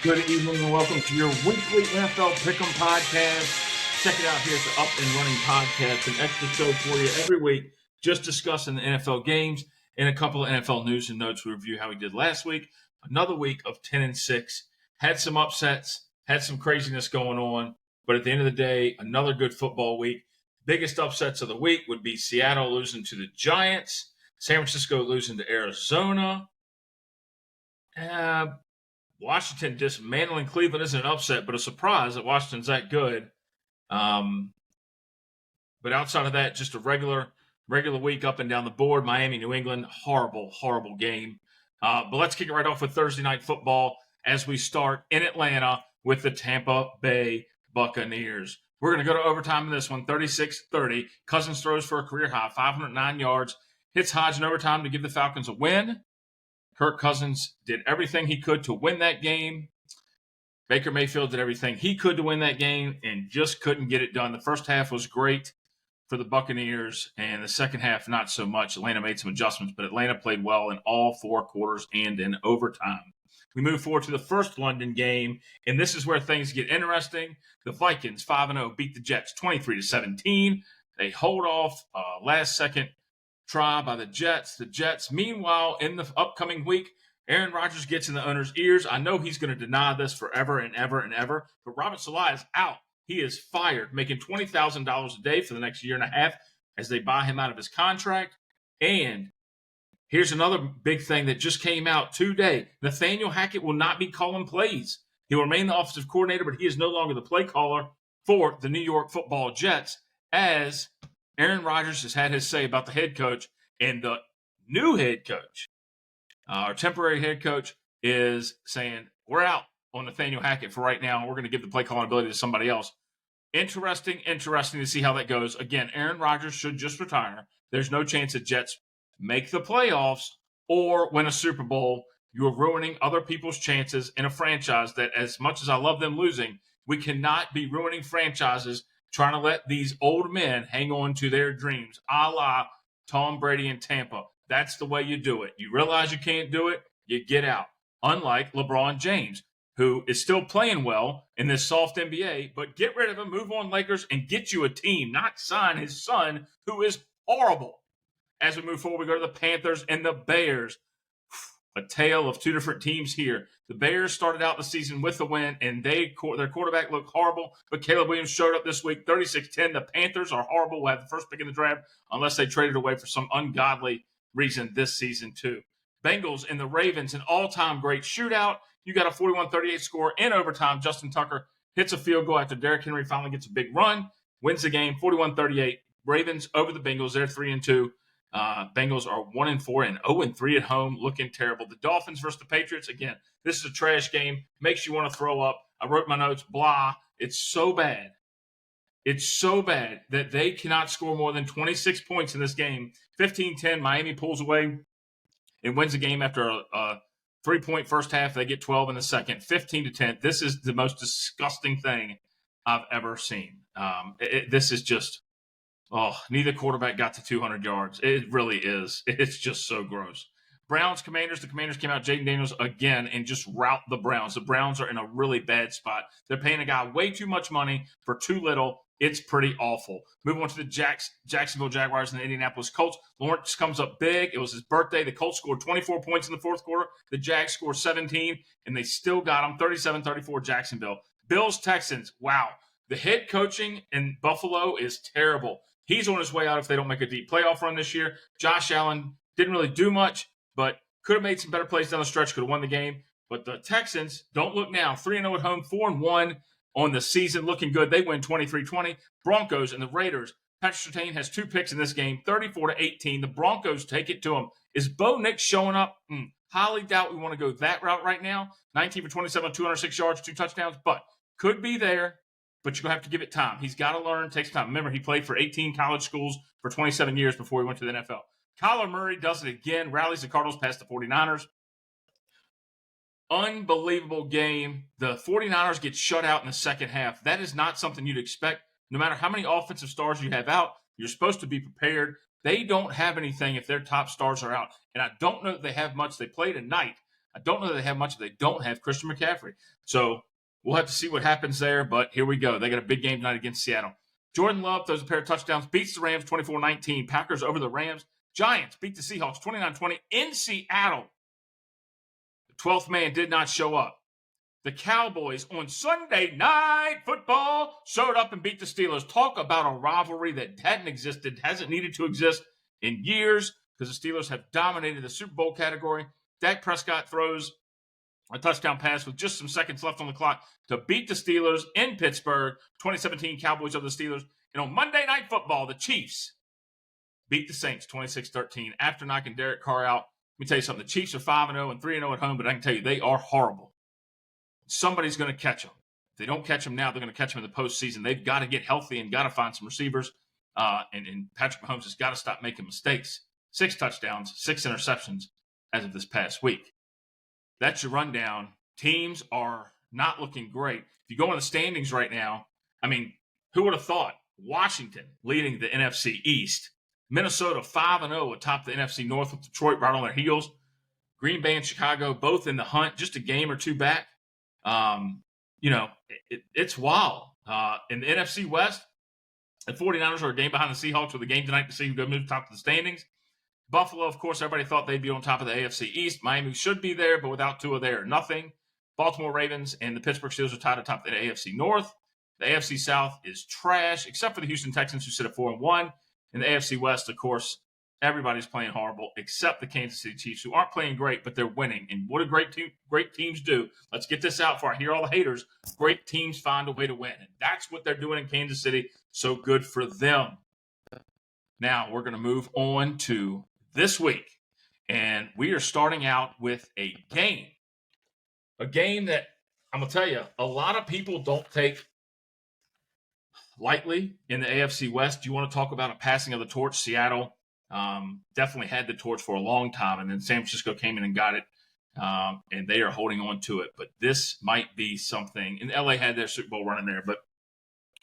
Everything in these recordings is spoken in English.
Good evening and welcome to your weekly NFL Pick'em podcast. Check it out here at the Up and Running Podcast, an extra show for you every week, just discussing the NFL games and a couple of NFL news and notes. We review how we did last week. Another week of 10-6. Had some upsets, had some craziness going on, but at the end of the day, another good football week. Biggest upsets of the week would be Seattle losing to the Giants, San Francisco losing to Arizona. Washington dismantling Cleveland isn't an upset, but a surprise that Washington's that good. But outside of that, just a regular week up and down the board. Miami, New England, horrible game. But let's kick it right off with Thursday Night Football as we start in Atlanta with the Tampa Bay Buccaneers. We're going to go to overtime in this one, 36-30. Cousins throws for a career high, 509 yards. Hits Hodge in overtime to give the Falcons a win. Kirk Cousins did everything he could to win that game. Baker Mayfield did everything he could to win that game and just couldn't get it done. The first half was great for the Buccaneers, and the second half not so much. Atlanta made some adjustments, but Atlanta played well in all four quarters and in overtime. We move forward to the first London game, and this is where things get interesting. The Vikings, 5-0, beat the Jets 23-17. They hold off last-second try by the Jets. The Jets, meanwhile, in the upcoming week, Aaron Rodgers gets in the owner's ears. I know he's going to deny this forever and ever, but Robert Saleh is out. He is fired, making $20,000 a day for the next year and a half as they buy him out of his contract. And here's another big thing that just came out today. Nathaniel Hackett will not be calling plays. He will remain the offensive coordinator, but he is no longer the play caller for the New York Football Jets, as Aaron Rodgers has had his say about the head coach, and the new head coach, our temporary head coach, is saying, we're out on Nathaniel Hackett for right now. We're going to give the play calling ability to somebody else. Interesting to see how that goes. Again, Aaron Rodgers should just retire. There's no chance that Jets make the playoffs or win a Super Bowl. You are ruining other people's chances in a franchise that, as much as I love them losing, we cannot be ruining franchises trying to let these old men hang on to their dreams, a la Tom Brady in Tampa. That's the way you do it. You realize you can't do it, you get out. Unlike LeBron James, who is still playing well in this soft NBA, but get rid of him, move on Lakers, and get you a team, not sign his son, who is horrible. As we move forward, we go to the Panthers and the Bears. A tale of two different teams here. The Bears started out the season with a win, and their quarterback looked horrible, but Caleb Williams showed up this week, 36-10. The Panthers are horrible. We'll have the first pick in the draft unless they trade it away for some ungodly reason this season, too. Bengals and the Ravens, an all-time great shootout. You got a 41-38 score in overtime. Justin Tucker hits a field goal after Derrick Henry finally gets a big run, wins the game, 41-38. Ravens over the Bengals. They're 3-2. Bengals are 1-4 and 0-3 at home, looking terrible. The Dolphins versus the Patriots, again, this is a trash game. Makes you want to throw up. I wrote my notes, blah. It's so bad. It's so bad that they cannot score more than 26 points in this game. 15-10, Miami pulls away and wins the game after a 3-point first half. They get 12 in the second, 15-10. This is the most disgusting thing I've ever seen. This is just... neither quarterback got to 200 yards. It really is. It's just so gross. Browns, Commanders. The Commanders came out, Jaden Daniels again, and just rout the Browns. The Browns are in a really bad spot. They're paying a guy way too much money for too little. It's pretty awful. Moving on to the Jacksonville Jaguars and the Indianapolis Colts. Lawrence comes up big. It was his birthday. The Colts scored 24 points in the fourth quarter. The Jags scored 17, and they still got him 37-34 Jacksonville. Bills, Texans. Wow. The head coaching in Buffalo is terrible. He's on his way out if they don't make a deep playoff run this year. Josh Allen didn't really do much, but could have made some better plays down the stretch, could have won the game. But the Texans, don't look now, 3-0 at home, 4-1 on the season, looking good. They win 23-20. Broncos and the Raiders. Patrick Surtain has 2 picks in this game, 34-18. The Broncos take it to him. Is Bo Nix showing up? Highly doubt we want to go that route right now. 19 for 27, 206 yards, 2 touchdowns, but could be there. But you're going to have to give it time. He's got to learn. It takes time. Remember, he played for 18 college schools for 27 years before he went to the NFL. Kyler Murray does it again, rallies the Cardinals past the 49ers. Unbelievable game. The 49ers get shut out in the second half. That is not something you'd expect. No matter how many offensive stars you have out, you're supposed to be prepared. They don't have anything if their top stars are out. And I don't know that they have much. They play tonight I don't know that they have much if they don't have Christian McCaffrey. So we'll have to see what happens there, but here we go. They got a big game tonight against Seattle. Jordan Love throws a pair of touchdowns, beats the Rams 24-19. Packers over the Rams. Giants beat the Seahawks 29-20 in Seattle. The 12th man did not show up. The Cowboys on Sunday Night Football showed up and beat the Steelers. Talk about a rivalry that hadn't existed, hasn't needed to exist in years, because the Steelers have dominated the Super Bowl category. Dak Prescott throws a touchdown pass with just some seconds left on the clock to beat the Steelers in Pittsburgh. 2017 Cowboys over the Steelers. And on Monday Night Football, the Chiefs beat the Saints 26-13 after knocking Derek Carr out. Let me tell you something. The Chiefs are 5-0 and 3-0 at home, but I can tell you they are horrible. Somebody's going to catch them. If they don't catch them now, they're going to catch them in the postseason. They've got to get healthy and got to find some receivers. And Patrick Mahomes has got to stop making mistakes. 6 touchdowns, 6 interceptions as of this past week. That's your rundown. Teams are not looking great. If you go in the standings right now, I mean, who would have thought? Washington leading the NFC East. Minnesota 5-0 atop the NFC North with Detroit right on their heels. Green Bay and Chicago both in the hunt, just a game or two back. It's wild. In the NFC West, the 49ers are a game behind the Seahawks with a game tonight to see who goes move top of the standings. Buffalo, of course, everybody thought they'd be on top of the AFC East. Miami should be there, but without Tua there, nothing. Baltimore Ravens and the Pittsburgh Steelers are tied atop the AFC North. The AFC South is trash, except for the Houston Texans, who sit at 4-1. In the AFC West, of course, everybody's playing horrible, except the Kansas City Chiefs, who aren't playing great, but they're winning. And what do great teams do? Let's get this out before I hear all the haters. Great teams find a way to win. And that's what they're doing in Kansas City. So good for them. Now we're going to move on to this week. And we are starting out with a game. A game that, I'm going to tell you, a lot of people don't take lightly in the AFC West. You want to talk about a passing of the torch? Seattle definitely had the torch for a long time, and then San Francisco came in and got it, and they are holding on to it. But this might be something, and LA had their Super Bowl run in there, but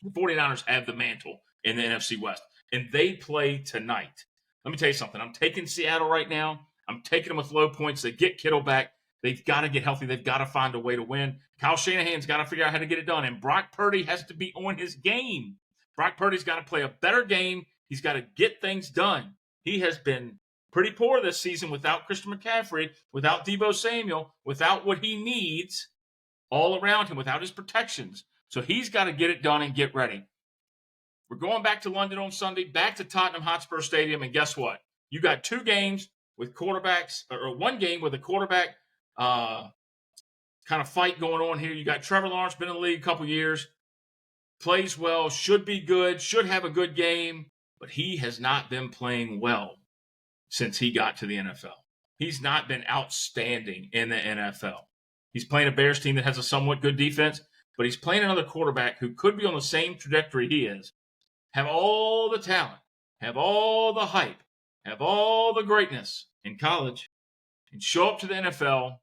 the 49ers have the mantle in the NFC West, and they play tonight. Let me tell you something. I'm taking Seattle right now. I'm taking them with low points. They get Kittle back. They've got to get healthy. They've got to find a way to win. Kyle Shanahan's got to figure out how to get it done, and Brock Purdy has to be on his game. Brock Purdy's got to play a better game. He's got to get things done. He has been pretty poor this season without Christian McCaffrey, without Deebo Samuel, without what he needs all around him, without his protections. So he's got to get it done and get ready. We're going back to London on Sunday, back to Tottenham Hotspur Stadium, and guess what? You got 2 games with quarterbacks, or 1 game with a quarterback kind of fight going on here. You got Trevor Lawrence, been in the league a couple years, plays well, should be good, should have a good game, but he has not been playing well since he got to the NFL. He's not been outstanding in the NFL. He's playing a Bears team that has a somewhat good defense, but he's playing another quarterback who could be on the same trajectory he is, have all the talent, have all the hype, have all the greatness in college, and show up to the NFL,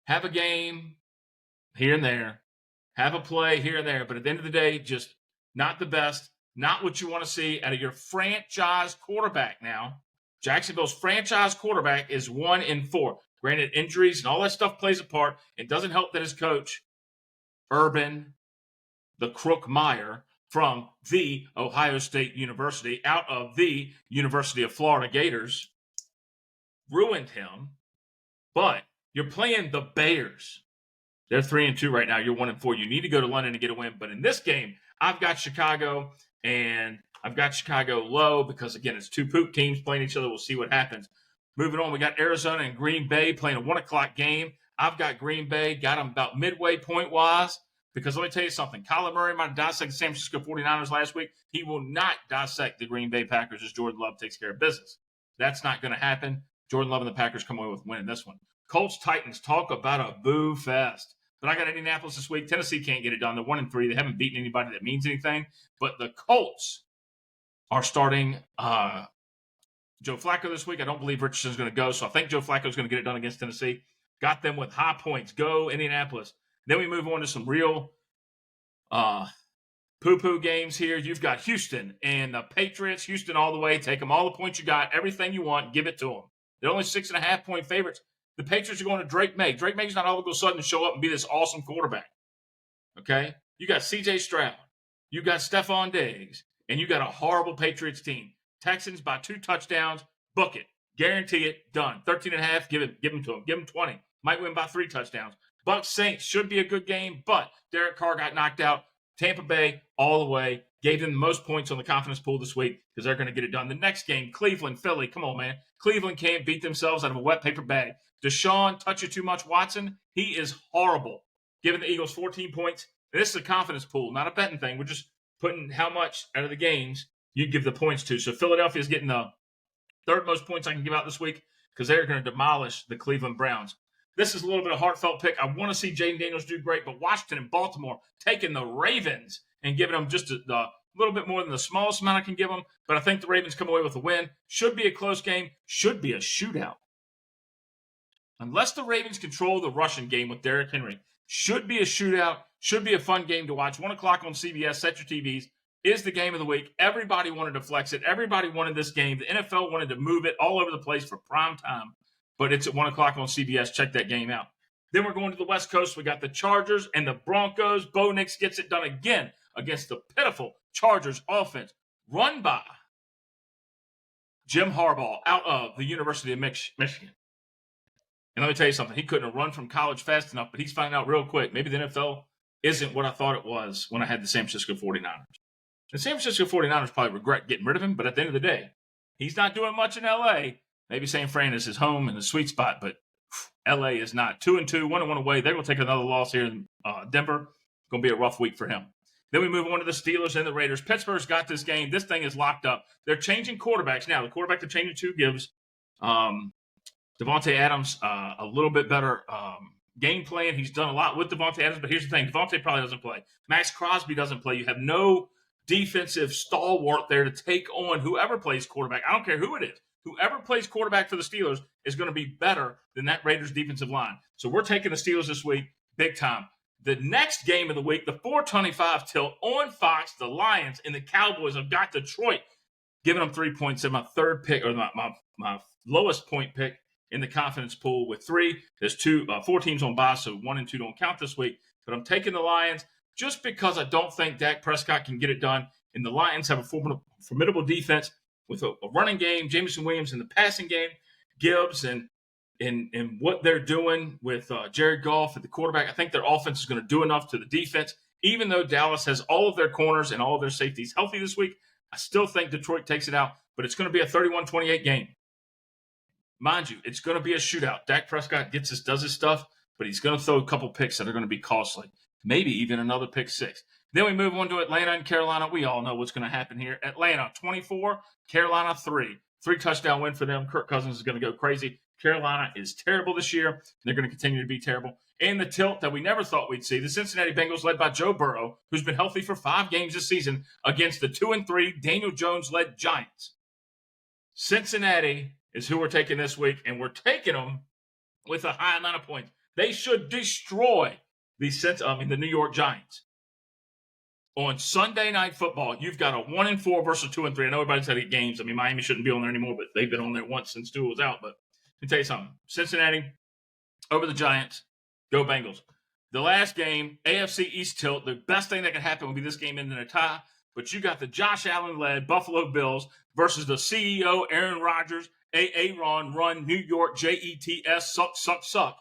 have a game here and there, have a play here and there, but at the end of the day, just not the best, not what you want to see out of your franchise quarterback now. Jacksonville's franchise quarterback is 1-4. Granted, injuries and all that stuff plays a part. It doesn't help that his coach, Urban the Crook Meyer, from the Ohio State University, out of the University of Florida Gators, ruined him. But you're playing the Bears. They're 3-2 right now. You're 1-4. You need to go to London to get a win. But in this game, I've got Chicago, and I've got Chicago low because, again, it's 2 poop teams playing each other. We'll see what happens. Moving on, we got Arizona and Green Bay playing a 1 o'clock game. I've got Green Bay, got them about midway point-wise. Because let me tell you something. Kyler Murray might have dissected the San Francisco 49ers last week. He will not dissect the Green Bay Packers as Jordan Love takes care of business. That's not going to happen. Jordan Love and the Packers come away with winning this one. Colts-Titans, talk about a boo fest. But I got Indianapolis this week. Tennessee can't get it done. They're 1-3. They haven't beaten anybody that means anything. But the Colts are starting Joe Flacco this week. I don't believe Richardson's going to go. So I think Joe Flacco's going to get it done against Tennessee. Got them with high points. Go Indianapolis. Then we move on to some real poo-poo games here. You've got Houston and the Patriots. Houston all the way. Take them all the points you got. Everything you want. Give it to them. They're only 6.5-point favorites. The Patriots are going to Drake May. Drake May's not all of a sudden show up and be this awesome quarterback. Okay? You got C.J. Stroud. You got Stephon Diggs. And you got a horrible Patriots team. Texans by 2 touchdowns. Book it. Guarantee it. Done. 13.5. Give them to them. Give them 20. Might win by 3 touchdowns. Bucs Saints should be a good game, but Derek Carr got knocked out. Tampa Bay all the way. Gave them the most points on the confidence pool this week because they're going to get it done. The next game, Cleveland, Philly. Come on, man. Cleveland can't beat themselves out of a wet paper bag. Deshaun, touch it too much. Watson, he is horrible. Giving the Eagles 14 points. This is a confidence pool, not a betting thing. We're just putting how much out of the games you give the points to. So Philadelphia is getting the 3rd most points I can give out this week because they're going to demolish the Cleveland Browns. This is a little bit of a heartfelt pick. I want to see Jaden Daniels do great, but Washington and Baltimore taking the Ravens and giving them just a little bit more than the smallest amount I can give them. But I think the Ravens come away with a win. Should be a close game. Should be a shootout. Unless the Ravens control the rushing game with Derrick Henry, should be a shootout. Should be a fun game to watch. 1 o'clock on CBS. Set your TVs. Is the game of the week. Everybody wanted to flex it. Everybody wanted this game. The NFL wanted to move it all over the place for prime time. But it's at 1 o'clock on CBS. Check that game out. Then we're going to the West Coast. We got the Chargers and the Broncos. Bo Nix gets it done again against the pitiful Chargers offense run by Jim Harbaugh out of the University of Michigan. And let me tell you something. He couldn't have run from college fast enough, but he's finding out real quick. Maybe the NFL isn't what I thought it was when I had the San Francisco 49ers. The San Francisco 49ers probably regret getting rid of him, but at the end of the day, he's not doing much in L.A. Maybe San Fran is his home and the sweet spot, but L.A. is not. 2-2, 1-1 away. They're going to take another loss here in Denver. It's going to be a rough week for him. Then we move on to the Steelers and the Raiders. Pittsburgh's got this game. This thing is locked up. They're changing quarterbacks now. The quarterback they're changing to gives Devontae Adams a little bit better game plan. He's done a lot with Devontae Adams, but here's the thing. Devontae probably doesn't play. Max Crosby doesn't play. You have no defensive stalwart there to take on whoever plays quarterback. I don't care who it is. Whoever plays quarterback for the Steelers is going to be better than that Raiders defensive line. So we're taking the Steelers this week big time. The next game of the week, the 425 tilt on Fox, the Lions and the Cowboys have got Detroit, giving them 3 points in my 3rd pick, or my lowest point pick in the confidence pool with 3. There's 4 teams on bye, so 1 and 2 don't count this week. But I'm taking the Lions just because I don't think Dak Prescott can get it done. And the Lions have a formidable defense with a running game, Jameson Williams in the passing game, Gibbs and what they're doing with Jared Goff at the quarterback. I think their offense is going to do enough to the defense. Even though Dallas has all of their corners and all of their safeties healthy this week, I still think Detroit takes it out. But it's going to be a 31-28 game. Mind you, it's going to be a shootout. Dak Prescott does his stuff, but he's going to throw a couple picks that are going to be costly. Maybe even another pick 6. Then we move on to Atlanta and Carolina. We all know what's going to happen here. Atlanta, 24. Carolina, 3. 3-touchdown win for them. Kirk Cousins is going to go crazy. Carolina is terrible this year. They're going to continue to be terrible. And the tilt that we never thought we'd see, the Cincinnati Bengals led by Joe Burrow, who's been healthy for 5 games this season, against the 2-3 Daniel Jones-led Giants. Cincinnati is who we're taking this week, and we're taking them with a high amount of points. They should destroy the New York Giants. On Sunday Night Football, you've got a 1-4 versus 2-3. I know everybody's had 8 games. I mean, Miami shouldn't be on there anymore, but they've been on there once since Tua was out. But let me tell you something. Cincinnati over the Giants. Go Bengals. The last game, AFC East tilt. The best thing that could happen would be this game ending in a tie. But you got the Josh Allen-led Buffalo Bills versus the CEO, Aaron Rodgers, Aaron run New York Jets suck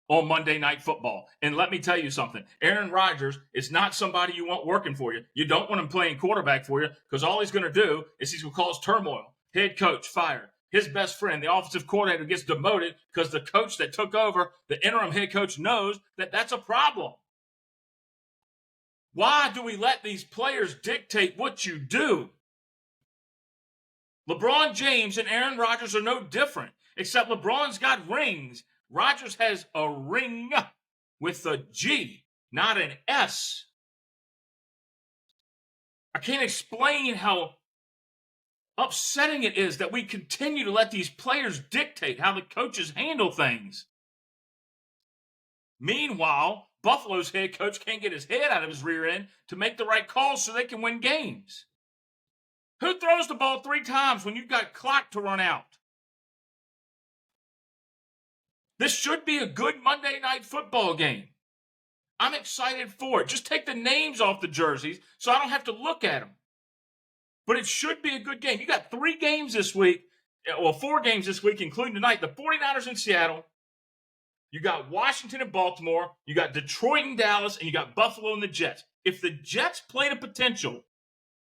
on Monday Night Football. And let me tell you something. Aaron Rodgers is not somebody you want working for you. You don't want him playing quarterback for you because all he's going to do is he's going to cause turmoil. Head coach fired. His best friend, the offensive coordinator, gets demoted because the coach that took over, the interim head coach, knows that that's a problem. Why do we let these players dictate what you do? LeBron James and Aaron Rodgers are no different, except LeBron's got rings. Rodgers has a ring with a G, not an S. I can't explain how upsetting it is that we continue to let these players dictate how the coaches handle things. Meanwhile, Buffalo's head coach can't get his head out of his rear end to make the right calls so they can win games. Who throws the ball 3 times when you've got clock to run out? This should be a good Monday night football game. I'm excited for it. Just take the names off the jerseys so I don't have to look at them. But it should be a good game. You got 3 games this week. Well, 4 games this week, including tonight. The 49ers in Seattle. You got Washington and Baltimore. You got Detroit and Dallas. And you got Buffalo and the Jets. If the Jets play to potential,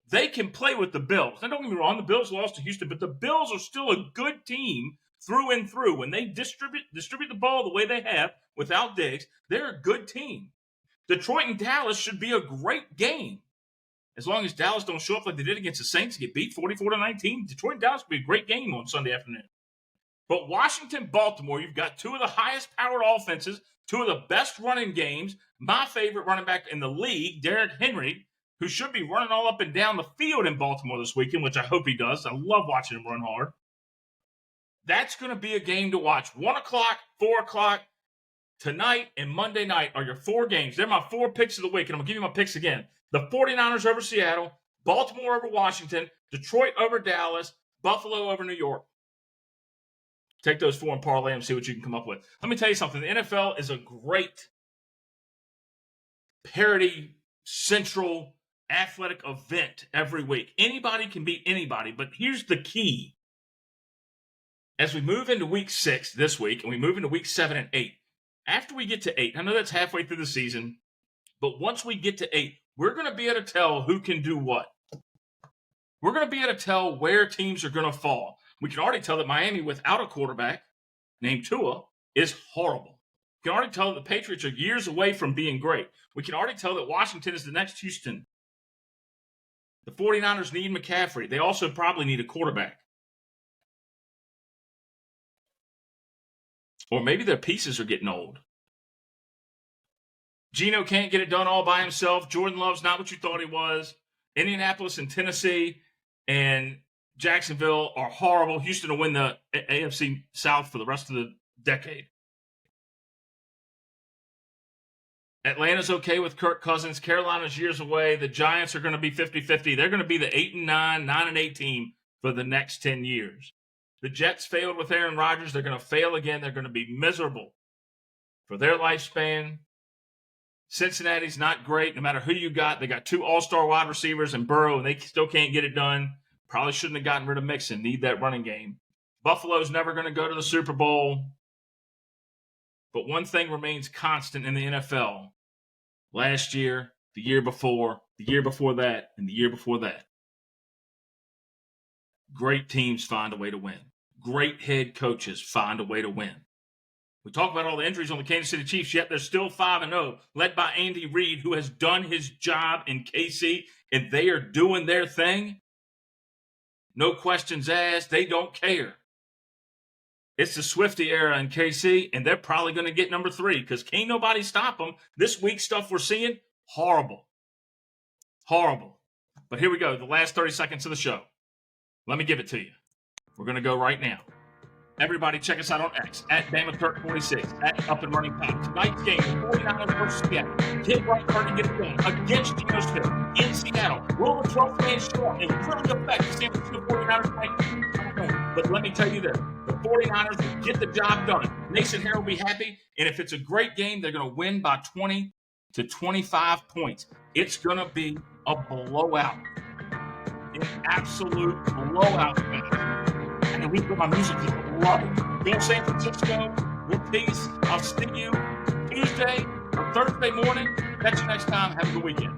they can play with the Bills. Now, don't get me wrong. The Bills lost to Houston. But the Bills are still a good team through and through. When they distribute the ball the way they have without Diggs, they're a good team. Detroit and Dallas should be a great game. As long as Dallas don't show up like they did against the Saints and get beat 44-19, Detroit and Dallas would be a great game on Sunday afternoon. But Washington, Baltimore, you've got 2 of the highest powered offenses, 2 of the best running games. My favorite running back in the league, Derrick Henry, who should be running all up and down the field in Baltimore this weekend, which I hope he does. I love watching him run hard. That's going to be a game to watch. 1 o'clock, 4 o'clock, tonight and Monday night are your 4 games. They're my 4 picks of the week, and I'm going to give you my picks again. The 49ers over Seattle, Baltimore over Washington, Detroit over Dallas, Buffalo over New York. Take those 4 and parlay them, see what you can come up with. Let me tell you something. The NFL is a great parity central athletic event every week. Anybody can beat anybody, but here's the key. As we move into week 6 this week, and we move into week 7 and 8, after we get to 8, I know that's halfway through the season, but once we get to 8, we're going to be able to tell who can do what. We're going to be able to tell where teams are going to fall. We can already tell that Miami, without a quarterback named Tua, is horrible. We can already tell that the Patriots are years away from being great. We can already tell that Washington is the next Houston. The 49ers need McCaffrey. They also probably need a quarterback. Or maybe their pieces are getting old. Geno can't get it done all by himself. Jordan Love's not what you thought he was. Indianapolis and Tennessee and Jacksonville are horrible. Houston will win the AFC South for the rest of the decade. Atlanta's okay with Kirk Cousins. Carolina's years away. The Giants are going to be 50-50. They're going to be the 8-9, 9-8 team for the next 10 years. The Jets failed with Aaron Rodgers. They're going to fail again. They're going to be miserable for their lifespan. Cincinnati's not great, no matter who you got. They got 2 all-star wide receivers and Burrow, and they still can't get it done. Probably shouldn't have gotten rid of Mixon. Need that running game. Buffalo's never going to go to the Super Bowl. But one thing remains constant in the NFL. Last year, the year before that, and the year before that. Great teams find a way to win. Great head coaches find a way to win. We talk about all the injuries on the Kansas City Chiefs, yet they're still 5-0, led by Andy Reid, who has done his job in KC, and they are doing their thing. No questions asked. They don't care. It's the Swifty era in KC, and they're probably going to get number 3 because can't nobody stop them. This week stuff we're seeing, horrible. Horrible. But here we go, the last 30 seconds of the show. Let me give it to you. We're going to go right now. Everybody check us out on X, at BamaTurk46, at Up and Running Pod. Tonight's game, 49ers versus Seattle. Get right turn and get it done against Geno Smith in Seattle. Will the trophy man show up and really affect the San Francisco 49ers tonight? I don't know. But let me tell you this. The 49ers will get the job done. Mason Harrell will be happy. And if it's a great game, they're going to win by 20 to 25 points. It's going to be a blowout. An absolute blowout. And we put my music in. Love it. Go San Francisco. We'll peace. I'll see you Tuesday or Thursday morning. Catch you next time. Have a good weekend.